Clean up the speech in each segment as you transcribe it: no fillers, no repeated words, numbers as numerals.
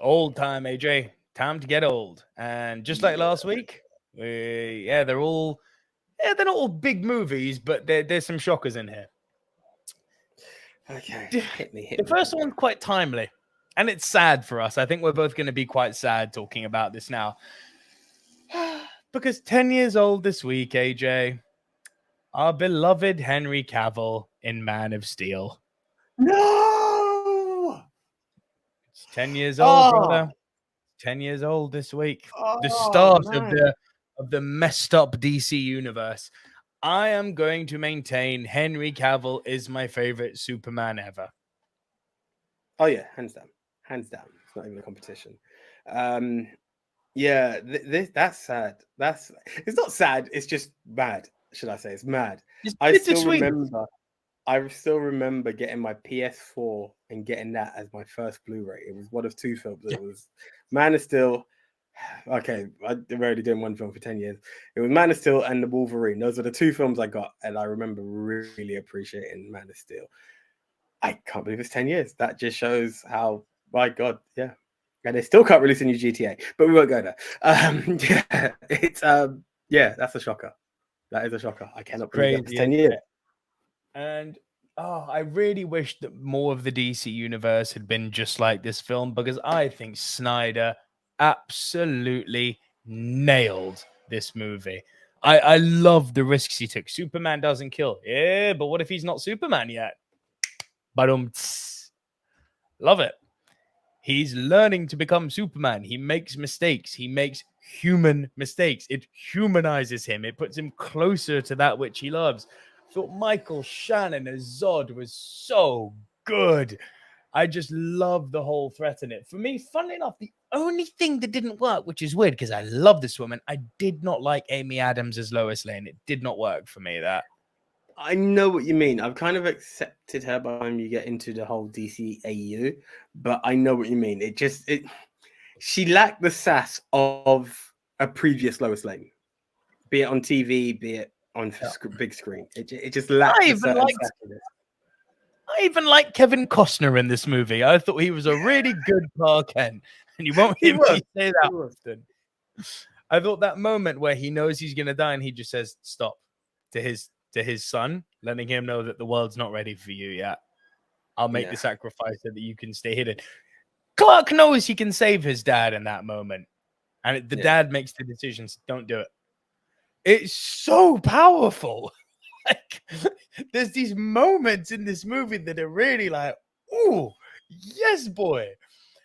old time, AJ. Time to get old. And just like last week, they're not all big movies, but there's some shockers in here. Okay, hit me. The first one's quite timely, and it's sad for us. I think we're both going to be quite sad talking about this now. Because 10 years old this week, AJ, our beloved Henry Cavill in Man of Steel. No! It's 10 years old, brother. 10 years old this week. The start of the messed up DC universe. I am going to maintain Henry Cavill is my favorite Superman ever. Oh yeah, hands down. It's not even a competition. Yeah, that's sad. It's not sad. It's just mad. Should I say? It's mad. I still remember getting my PS4 and getting that as my first Blu-ray. It was one of two films. It was Man of Steel. Okay, I'm already doing one film for 10 years. It was Man of Steel and The Wolverine. Those are the two films I got, and I remember really appreciating Man of Steel. I can't believe it's 10 years. That just shows how, my God, yeah. And they still can't release a new GTA, but we won't go there. That's a shocker. That is a shocker. I cannot believe that it's 10 years. And I really wish that more of the DC universe had been just like this film, because I think Snyder absolutely nailed this movie. I love the risks he took. Superman doesn't kill. Yeah, but what if he's not Superman yet? Love it. He's learning to become Superman. He makes mistakes. He makes human mistakes. It humanizes him. It puts him closer to that which he loves. I thought Michael Shannon as Zod was so good. I just love the whole threat in it. For me, funnily enough, the only thing that didn't work, which is weird because I love this woman, I did not like Amy Adams as Lois Lane. It did not work for me, that. I know what you mean. I've kind of accepted her by the time you get into the whole DCAU, but I know what you mean. She lacked the sass of a previous Lois Lane, be it on TV, be it on big screen. It just lacked a certain sassiness. I even like Kevin Costner in this movie. I thought he was a really good Clark Kent, and you won't hear me say that often. I thought that moment where he knows he's going to die and he just says stop to his son, letting him know that the world's not ready for you yet. I'll make the sacrifice so that you can stay hidden. Clark knows he can save his dad in that moment, and the dad makes the decisions. Don't do it. It's so powerful. Like, there's these moments in this movie that are really like, ooh, yes, boy.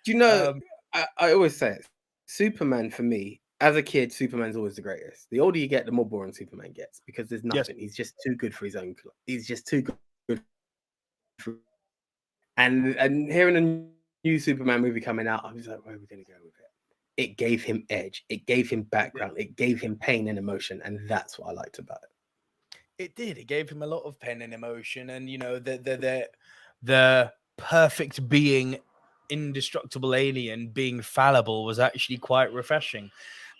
Do you know, I always say it, Superman for me, as a kid, Superman's always the greatest. The older you get, the more boring Superman gets, because there's nothing. Yes. He's just too good for his own club. He's just too good. And hearing a new Superman movie coming out, I was like, where are we going to go with it? It gave him edge. It gave him background. It gave him pain and emotion. And that's what I liked about it. It did. It gave him a lot of pain and emotion. And, you know, the perfect being, indestructible alien being fallible was actually quite refreshing.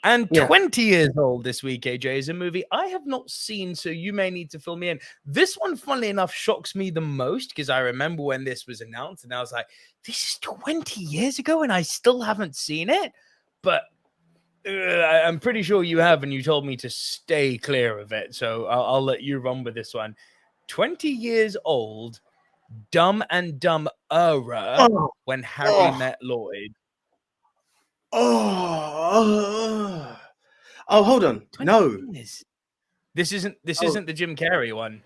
And 20 years old this week, AJ, is a movie I have not seen, so you may need to fill me in. This one, funnily enough, shocks me the most because I remember when this was announced and I was like, this is 20 years ago and I still haven't seen it. But I'm pretty sure you have, and you told me to stay clear of it. So I'll let you run with this one. 20 years old, Dumb and Dumber, when Harry met Lloyd. Oh, hold on. No. This isn't the Jim Carrey one.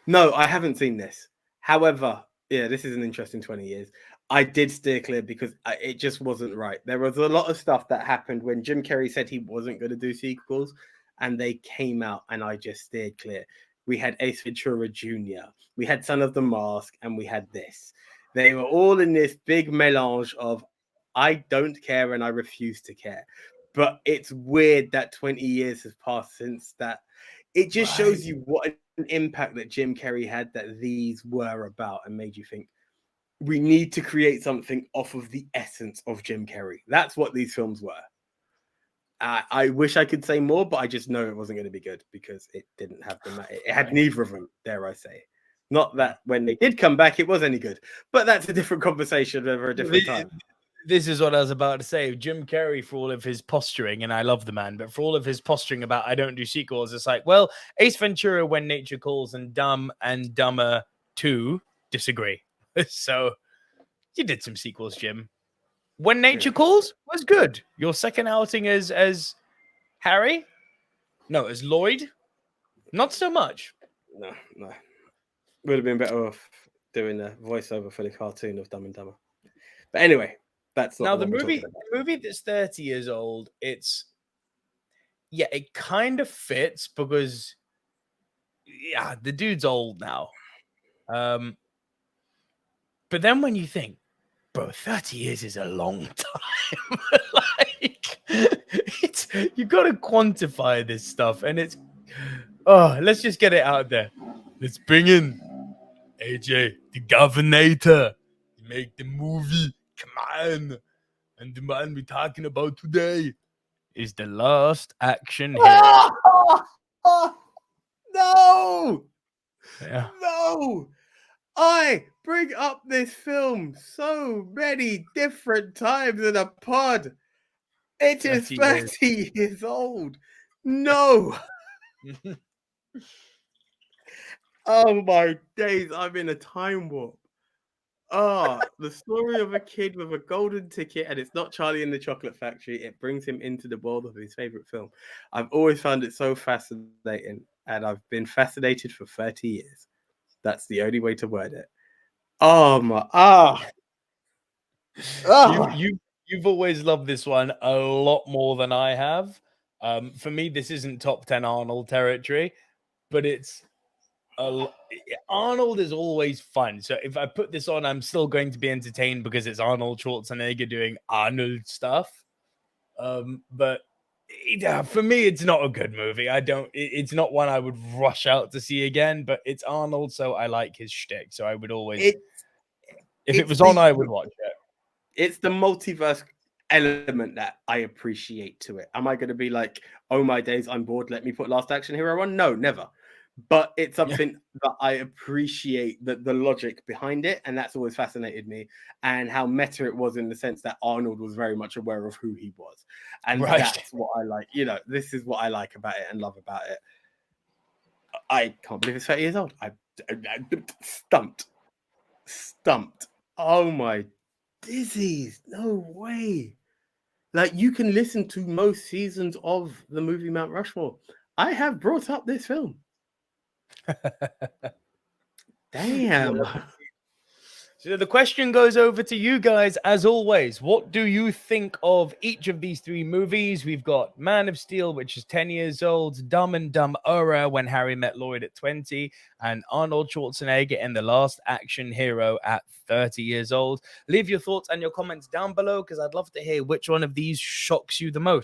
No, I haven't seen this. However, this is an interesting 20 years. I did steer clear because it just wasn't right. There was a lot of stuff that happened when Jim Carrey said he wasn't going to do sequels, and they came out, and I just steered clear. We had Ace Ventura Jr., we had Son of the Mask, and we had this. They were all in this big melange of I don't care and I refuse to care. But it's weird that 20 years has passed since that. It just shows you what an impact that Jim Carrey had, that these were about, and made you think, we need to create something off of the essence of Jim Carrey. That's what these films were. I wish I could say more, but I just know it wasn't going to be good because it didn't have them. It had neither of them, dare I say. Not that when they did come back, it was any good. But that's a different conversation over a different time. This is what I was about to say. Jim Carrey, for all of his posturing, and I love the man, but for all of his posturing about I don't do sequels, it's like, well, Ace Ventura, When Nature Calls, and Dumb and Dumber 2 disagree. So you did some sequels, Jim. When Nature Calls was good. Your second outing as Harry? No, as Lloyd? Not so much. No. Would have been better off doing a voiceover for the cartoon of Dumb and Dumber. But anyway, that's not Now the the one we're movie, talking about. the movie that's 30 years old, it kind of fits because the dude's old now. But then when you think, bro, 30 years is a long time. Like, you got to quantify this stuff, and let's just get it out there. Let's bring in AJ, the Governator, make the movie. Come on. And the man we're talking about today is the Last Action Hero. No! Yeah. No! I bring up this film so many different times in a pod. It is 30 years old. No! Oh my days, I'm in a time warp. The story of a kid with a golden ticket, and it's not Charlie in the Chocolate Factory. It brings him into the world of his favorite film. I've always found it so fascinating, and I've been fascinated for 30 years. That's the only way to word it. Oh my You've always loved this one a lot more than I have. For me, this isn't top 10 Arnold territory, but it's Arnold is always fun. So if I put this on, I'm still going to be entertained because it's Arnold Schwarzenegger doing Arnold stuff. But for me, it's not a good movie. It's not one I would rush out to see again, but it's Arnold, so I like his shtick. So I would always, if it was on, I would watch it. It's the multiverse element that I appreciate to it. Am I going to be like, oh my days, I'm bored, let me put Last Action Hero on? No, never. But it's something that I appreciate the logic behind it, and that's always fascinated me, and how meta it was in the sense that Arnold was very much aware of who he was, and that's what I like. This is what I like about it and love about it. I can't believe it's 30 years old. I stumped. Oh my dizzies! No way. Like, you can listen to most seasons of the movie Mount Rushmore. I have brought up this film. Damn. So the question goes over to you guys as always. What do you think of each of these three movies? We've got Man of Steel, which is 10 years old, Dumb and Dumber, When Harry Met Lloyd at 20, and Arnold Schwarzenegger in The Last Action Hero at 30 years old. Leave your thoughts and your comments down below because I'd love to hear which one of these shocks you the most.